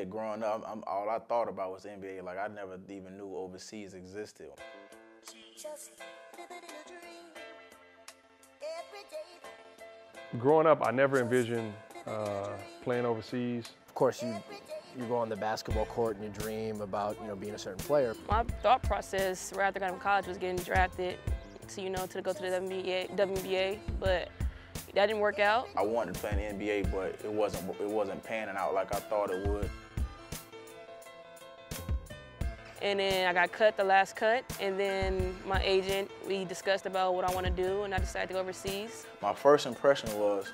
Growing up, all I thought about was NBA. Like, I never even knew overseas existed. Growing up, I never envisioned playing overseas. Of course, you go on the basketball court and you dream about, being a certain player. My thought process right after going to college was getting drafted to, to go to the WNBA, but that didn't work out. I wanted to play in the NBA, but it wasn't panning out like I thought it would. And then I got cut the last cut, and then my agent, we discussed about what I want to do, and I decided to go overseas. My first impression was,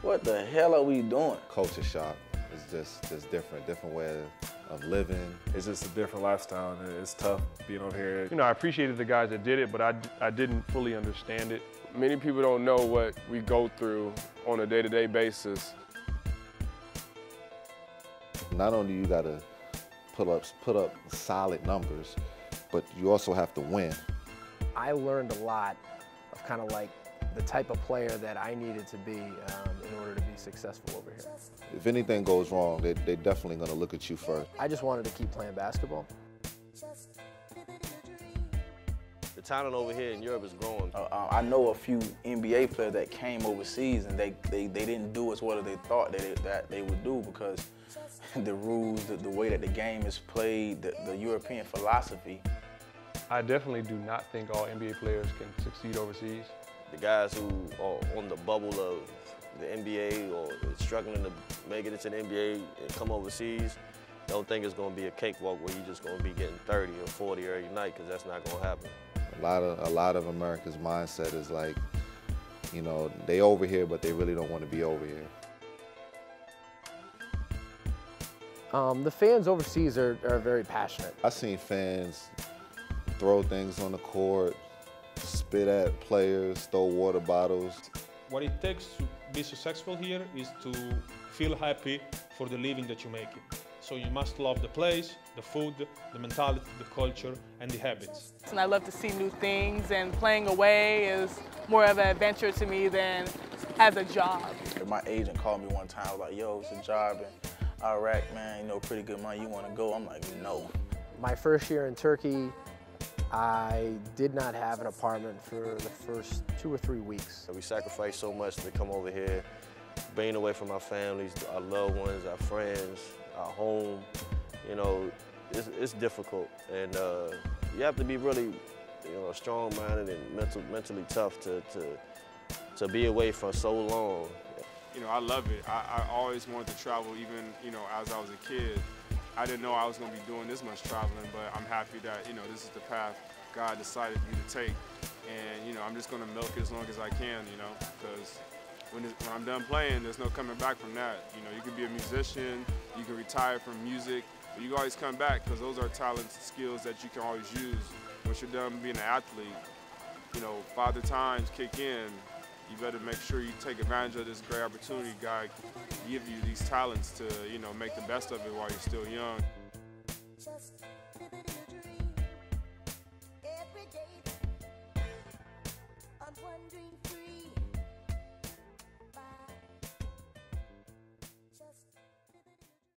what the hell are we doing? Culture shock. It's just different way of living. It's just a different lifestyle, and it's tough being over here. I appreciated the guys that did it, but I didn't fully understand it. Many people don't know what we go through on a day-to-day basis. Not only you gotta put up solid numbers, but you also have to win. I learned a lot of kind of like the type of player that I needed to be in order to be successful over here. If anything goes wrong, they're definitely gonna look at you first. I just wanted to keep playing basketball. The talent over here in Europe is growing. I know a few NBA players that came overseas and they didn't do as well as they thought that they would do because the rules, the way that the game is played, the European philosophy. I definitely do not think all NBA players can succeed overseas. The guys who are on the bubble of the NBA or struggling to make it into the NBA and come overseas, don't think it's going to be a cakewalk where you're just going to be getting 30 or 40 every night, because that's not going to happen. A lot of America's mindset is like, they over here, but they really don't want to be over here. The fans overseas are very passionate. I've seen fans throw things on the court, spit at players, throw water bottles. What it takes to be successful here is to feel happy for the living that you're making. So you must love the place, the food, the mentality, the culture, and the habits. And I love to see new things, and playing away is more of an adventure to me than as a job. My agent called me one time, I was like, yo, it's a job in Iraq, man, pretty good money, you want to go? I'm like, no. My first year in Turkey, I did not have an apartment for the first 2 or 3 weeks. We sacrificed so much to come over here, being away from our families, our loved ones, our friends, our home. It's difficult, and you have to be really, strong-minded and mentally tough to be away for so long. I love it. I always wanted to travel, even as I was a kid. I didn't know I was going to be doing this much traveling, but I'm happy that this is the path God decided me to take, and I'm just going to milk it as long as I can, because when I'm done playing, there's no coming back from that. You can be a musician, you can retire from music, but you can always come back, because those are talents, skills that you can always use. Once you're done being an athlete, Father Times kick in. You better make sure you take advantage of this great opportunity God give you these talents to, make the best of it while you're still young.